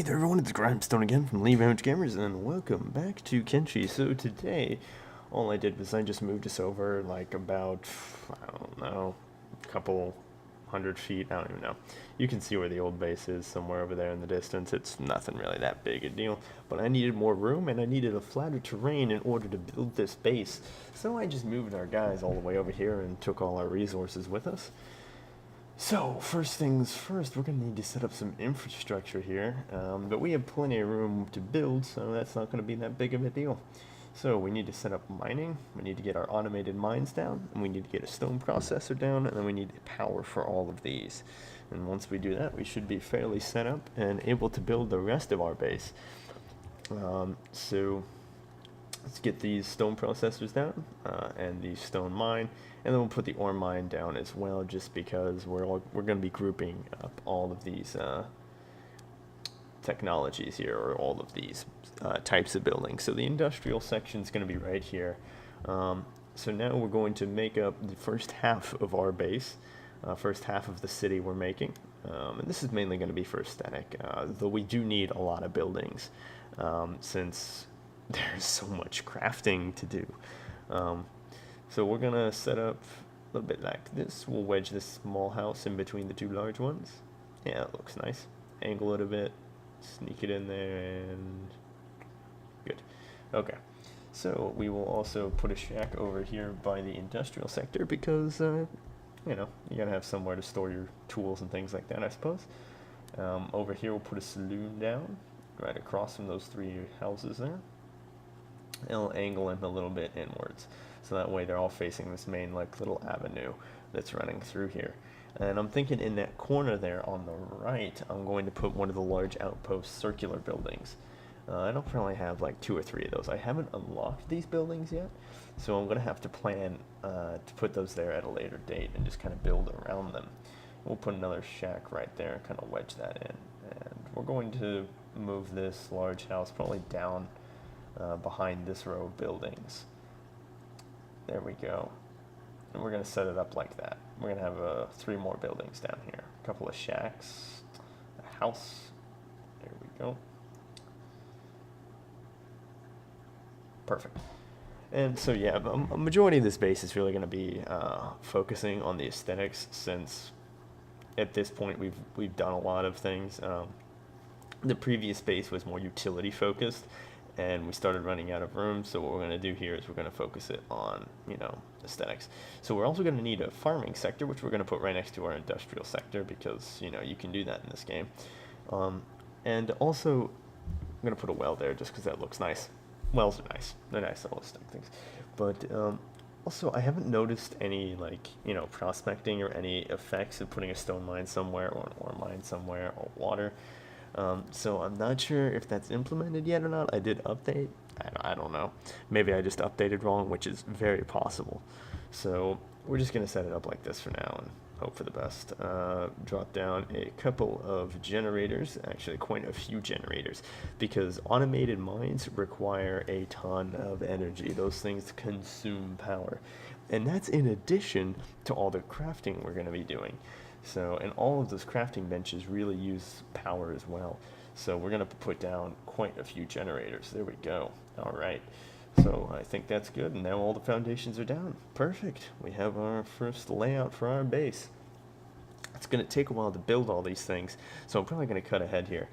Hey there everyone, it's Grymestone again from L.A.G Gamers, and welcome back to Kenshi. So today, all I did was I just moved us over like about, I don't know, a couple 100 feet, I don't even know. You can see where the old base is, somewhere over there in the distance. It's nothing really that big a deal, but I needed more room and I needed a flatter terrain in order to build this base. So I just moved our guys all the way over here and took all our resources with us. So, first things first, we're going to need to set up some infrastructure here, but we have plenty of room to build, so that's not going to be that big of a deal. So, we need to set up mining, we need to get our automated mines down, and we need to get a stone processor down, and then we need power for all of these. And once we do that, we should be fairly set up and able to build the rest of our base. So, let's get these stone processors down and the stone mine, and then we'll put the ore mine down as well, just because we're going to be grouping up all of these technologies here, or all of these types of buildings. So the industrial section is going to be right here. So now we're going to make up the first half of our base, first half of the city we're making, and this is mainly going to be for aesthetic, though we do need a lot of buildings since there's so much crafting to do. So we're gonna set up a little bit like this. We'll wedge this small house in between the two large ones. Yeah, it looks nice. Angle it a bit, sneak it in there, and good. Okay, so we will also put a shack over here by the industrial sector because, you know, you gotta have somewhere to store your tools and things like that, I suppose. Over here we'll put a saloon down, right across from those three houses there. It'll angle them a little bit inwards, so that way they're all facing this main like little avenue that's running through here. And I'm thinking in that corner there on the right, I'm going to put one of the large outpost circular buildings. I don't probably have like 2 or 3 of those. I haven't unlocked these buildings yet, so I'm going to have to plan to put those there at a later date and just kind of build around them. We'll put another shack right there and kind of wedge that in, and we're going to move this large house probably down behind this row of buildings. There we go. And we're going to set it up like that. We're going to have 3 more buildings down here. A couple of shacks, a house. There we go. Perfect. And so yeah, a majority of this base is really going to be focusing on the aesthetics, since at this point we've done a lot of things. The previous base was more utility focused, and we started running out of room, so what we're going to do here is we're going to focus it on, you know, aesthetics. So we're also going to need a farming sector, which we're going to put right next to our industrial sector, because, you know, you can do that in this game. And also, I'm going to put a well there just because that looks nice. Wells are nice. They're nice little aesthetic things. But also, I haven't noticed any, like, you know, prospecting or any effects of putting a stone mine somewhere or an ore mine somewhere or water. So I'm not sure if that's implemented yet or not. I did update. I don't know. Maybe I just updated wrong, which is very possible. So we're just going to set it up like this for now and hope for the best. Drop down a couple of generators, actually quite a few generators, because automated mines require a ton of energy. Those things consume power. And that's in addition to all the crafting we're going to be doing. So, and all of those crafting benches really use power as well. So we're going to put down quite a few generators. There we go. All right. So I think that's good. And now all the foundations are down. Perfect. We have our first layout for our base. It's going to take a while to build all these things, so I'm probably going to cut ahead here.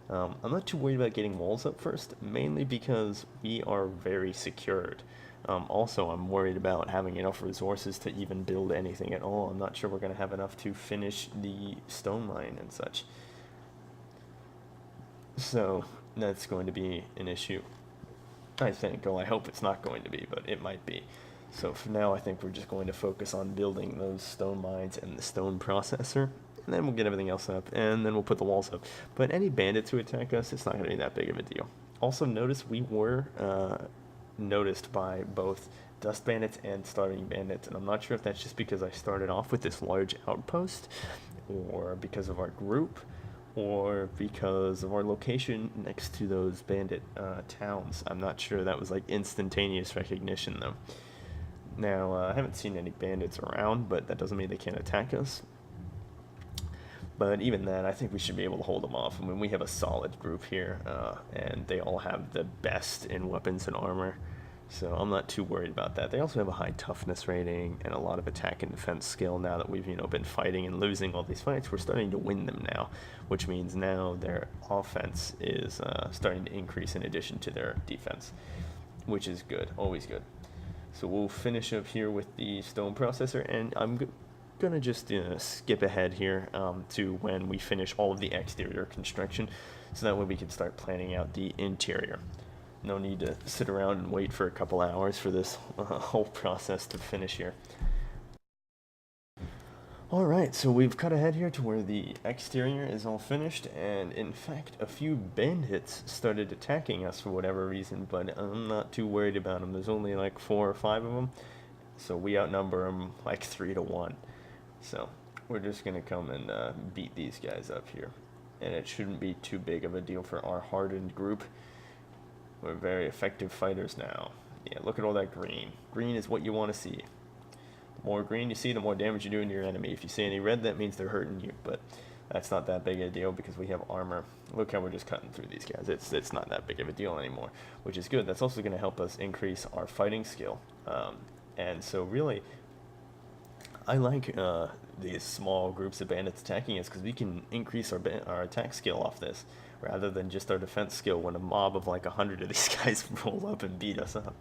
I'm not too worried about getting walls up first, mainly because we are very secured. Also, I'm worried about having enough resources to even build anything at all. I'm not sure we're going to have enough to finish the stone mine and such. So that's going to be an issue, I think. Well, I hope it's not going to be, but it might be. So for now, I think we're just going to focus on building those stone mines and the stone processor, and then we'll get everything else up, and then we'll put the walls up. But any bandits who attack us, it's not going to be that big of a deal. Also, notice we were noticed by both dust bandits and starving bandits, and I'm not sure if that's just because I started off with this large outpost, or because of our group, or because of our location next to those bandit towns. I'm not sure. That was like instantaneous recognition though. Now, I haven't seen any bandits around, but that doesn't mean they can't attack us. But even then, I think we should be able to hold them off. I mean, we have a solid group here, and they all have the best in weapons and armor. So I'm not too worried about that. They also have a high toughness rating and a lot of attack and defense skill. Now that we've been fighting and losing all these fights, we're starting to win them now, which means now their offense is starting to increase in addition to their defense, which is good, always good. So we'll finish up here with the stone processor, and I'm gonna just skip ahead here to when we finish all of the exterior construction, so that way we can start planning out the interior. No need to sit around and wait for a couple hours for this whole process to finish here. Alright, so we've cut ahead here to where the exterior is all finished, and in fact a few bandits started attacking us for whatever reason, but I'm not too worried about them. There's only like 4 or 5 of them, so we outnumber them like 3 to 1. So we're just going to come and beat these guys up here, and it shouldn't be too big of a deal for our hardened group. We're very effective fighters now. Yeah, look at all that green. Green is what you want to see. The more green you see, the more damage you do to your enemy. If you see any red, that means they're hurting you, but that's not that big a deal because we have armor. Look how we're just cutting through these guys. It's not that big of a deal anymore, which is good. That's also going to help us increase our fighting skill. And so really, I like these small groups of bandits attacking us because we can increase our attack skill off this, rather than just our defense skill when a mob of like 100 of these guys roll up and beat us up.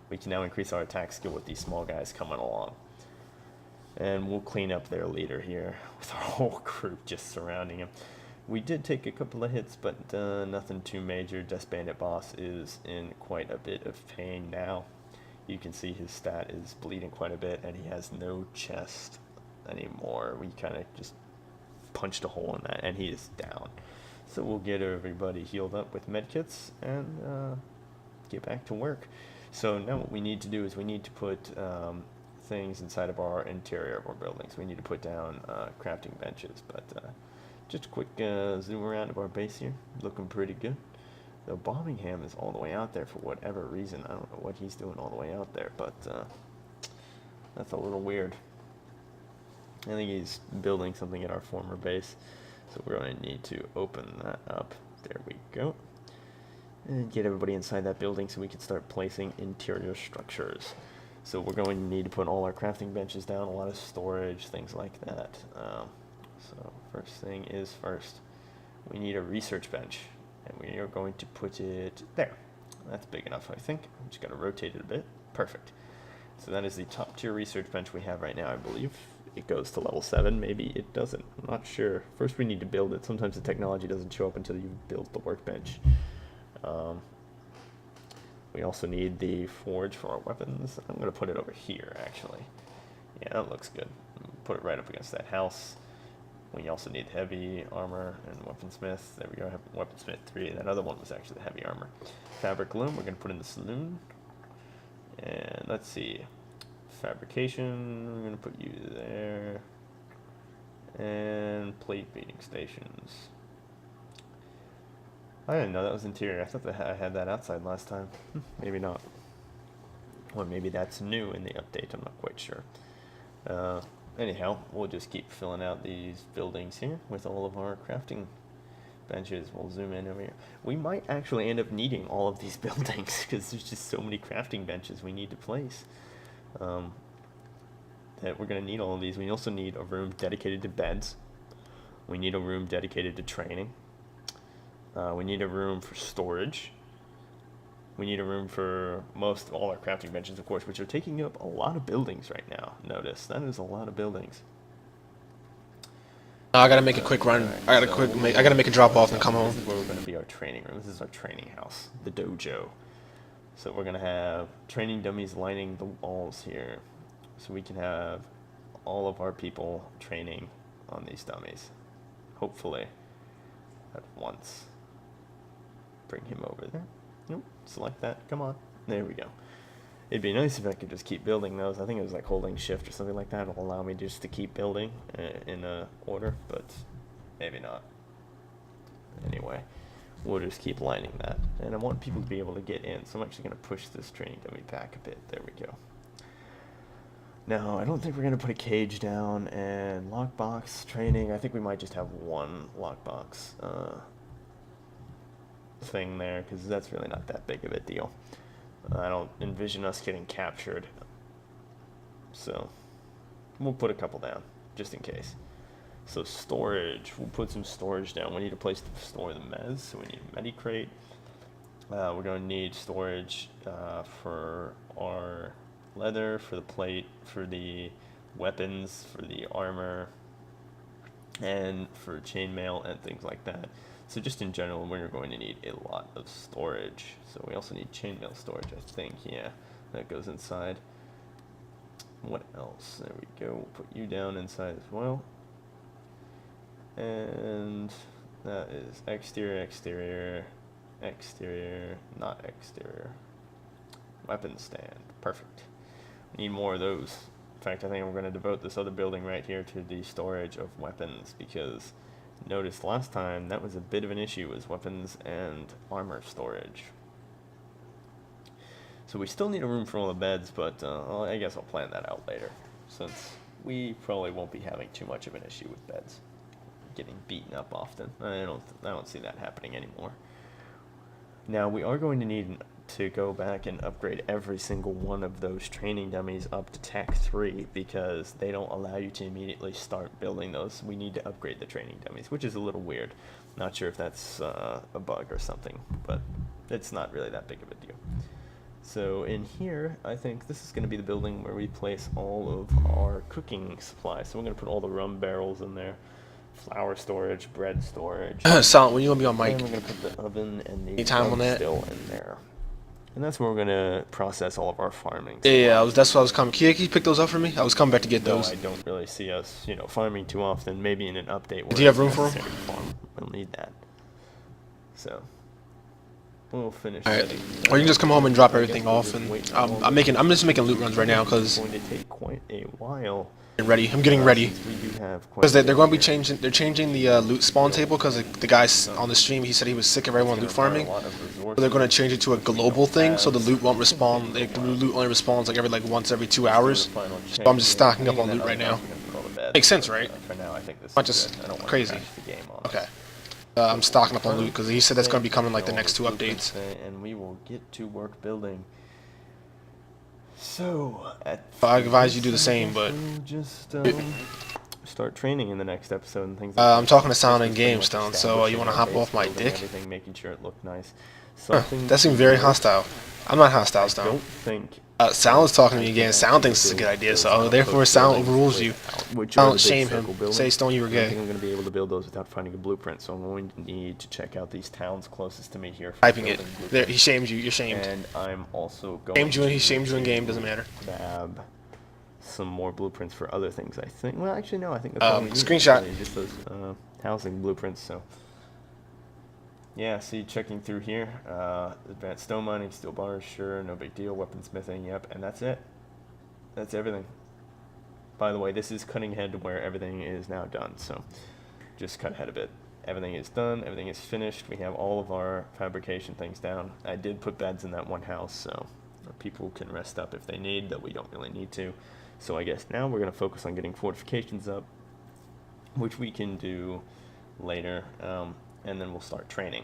We can now increase our attack skill with these small guys coming along. And we'll clean up their leader here with our whole group just surrounding him. We did take a couple of hits, but nothing too major. Death Bandit Boss is in quite a bit of pain now. You can see his stat is bleeding quite a bit, and he has no chest anymore. We kind of just punched a hole in that, and he is down. So we'll get everybody healed up with medkits and get back to work. So now what we need to do is we need to put things inside of our interior of our buildings. We need to put down crafting benches, but just a quick zoom around of our base here. Looking pretty good. Though Birmingham is all the way out there for whatever reason. I don't know what he's doing all the way out there, but that's a little weird. I think he's building something at our former base, so we're going to need to open that up. There we go. And get everybody inside that building so we can start placing interior structures. So we're going to need to put all our crafting benches down, a lot of storage, things like that. So first thing is first, we need a research bench, and we are going to put it there. That's big enough, I think. I'm just going to rotate it a bit. Perfect. So that is the top tier research bench we have right now, I believe. It goes to level 7, maybe it doesn't. I'm not sure. First we need to build it. Sometimes the technology doesn't show up until you've built the workbench. We also need the forge for our weapons. I'm going to put it over here, actually. Yeah, that looks good. Put it right up against that house. We also need heavy armor and weaponsmith. There we go, weaponsmith 3. That other one was actually the heavy armor. Fabric loom, we're going to put in the saloon. And let's see. Fabrication, we're going to put you there. And plate beating stations. I didn't know that was interior. I thought that I had that outside last time. Maybe not. Or maybe that's new in the update. I'm not quite sure. Anyhow, we'll just keep filling out these buildings here with all of our crafting benches. We'll zoom in over here. We might actually end up needing all of these buildings because there's just so many crafting benches we need to place. That we're going to need all of these. We also need a room dedicated to beds. We need a room dedicated to training. We need a room for storage. We need a room for most all our crafting benches, of course, which are taking up a lot of buildings right now. Notice that is a lot of buildings. I gotta make a quick run. I gotta make a drop off and come home. This is where we're gonna be our training room. This is our training house, the dojo. So we're gonna have training dummies lining the walls here, so we can have all of our people training on these dummies, hopefully at once. Bring him over there. Nope, select that. Come on. There we go. It'd be nice if I could just keep building those. I think it was like holding shift or something like that will allow me just to keep building in order, but maybe not. Anyway, we'll just keep lining that. And I want people to be able to get in, so I'm actually going to push this training dummy back a bit. There we go. No, I don't think we're going to put a cage down. And lockbox training, I think we might just have one lockbox thing there, because that's really not that big of a deal. I don't envision us getting captured. So we'll put a couple down, just in case. So storage, we'll put some storage down. We need a place to store the meds, so we need a medi crate. We're going to need storage for our leather, for the plate, for the weapons, for the armor, and for chainmail and things like that. So just in general, we're going to need a lot of storage. So we also need chainmail storage, I think. Yeah, that goes inside. What else? There we go. We'll put you down inside as well. And that is exterior, exterior, exterior, not exterior. Weapon stand. Perfect. We need more of those. In fact, I think we're going to devote this other building right here to the storage of weapons, because noticed last time that was a bit of an issue, was weapons and armor storage. So we still need a room for all the beds, but I guess I'll plan that out later, since we probably won't be having too much of an issue with beds getting beaten up often. I don't see that happening anymore. Now we are going to need to go back and upgrade every single one of those training dummies up to Tech 3, because they don't allow you to immediately start building those. We need to upgrade the training dummies, which is a little weird. Not sure if that's a bug or something, but it's not really that big of a deal. So in here, I think this is going to be the building where we place all of our cooking supplies. So we're going to put all the rum barrels in there, flour storage, bread storage. Silent, when you gonna be on mic? And we're going to put the oven and the Any time on that? still in there. And that's where we're going to process all of our farming. Yeah, that's what I was coming. Can you pick those up for me? I was coming back to get Though those. I don't really see us, farming too often. Maybe in an update. Where Do you have room it's for 'em? necessary to farm. We'll need that. So we'll finish. Alright. setting, Or you can just come home and drop I guess everything we'll off, just and wait I'm just making loot runs right now because it's going to take quite a while. I'm getting ready. Since we do have quite Because a they're going to be bit here. changing. They're changing the loot spawn table because the guy on the stream, he said he was sick of everyone loot farming. So they're going to change it to a global thing, so the loot won't respawn. The loot only respawns like once every 2 hours. So I'm just stocking up on loot right now. Makes sense, right? For now, I think this Not is just good. I don't want to crazy. crash the game on Okay. I'm stocking up on loot because he said that's going to be coming like the next 2 updates. And we will get to work building. So, I advise you do the same, but we'll just start training in the next episode and things like that. I'm talking to Silent and This was pretty Grymestone, much so you want to hop establishing our off my base, building dick? everything, making sure it looked nice. Huh, Something that seemed to very note, hostile. I'm not hostile, I Stone. don't think Silent's talking to me again. Silent thinks it's a good idea, so therefore Silent overrules you. Silent, shame him. Say, Stone, you were I don't think gay. I'm going to be able to build those without finding a blueprint, so I'm going to need to check out these towns closest to me here. For Typing it. building There, blueprints. he shamed you. You're shamed. And I'm also going Shamed you and he to shamed you in game. Doesn't matter. grab some more blueprints for other things, I think. Well, actually, no, I think that's all we need, Screenshot. actually, just those housing blueprints, so. Yeah, see, checking through here, advanced stone mining, steel bars, sure, no big deal, weaponsmithing, yep, and that's it. That's everything. By the way, this is cutting ahead to where everything is now done, so just cut ahead a bit. Everything is done, everything is finished, we have all of our fabrication things down. I did put beds in that one house, so people can rest up if they need, though we don't really need to. So I guess now we're going to focus on getting fortifications up, which we can do later. And then we'll start training.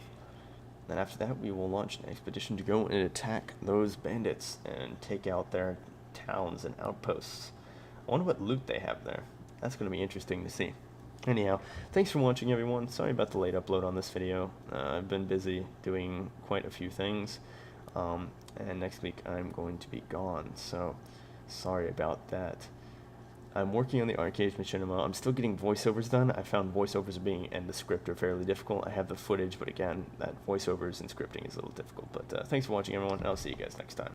Then after that, we will launch an expedition to go and attack those bandits and take out their towns and outposts. I wonder what loot they have there. That's going to be interesting to see. Anyhow, thanks for watching, everyone. Sorry about the late upload on this video. I've been busy doing quite a few things. And next week I'm going to be gone, so sorry about that. I'm working on the arcade machinima. I'm still getting voiceovers done. I found voiceovers and the script are fairly difficult. I have the footage, but again, that voiceovers and scripting is a little difficult. But thanks for watching, everyone, and I'll see you guys next time.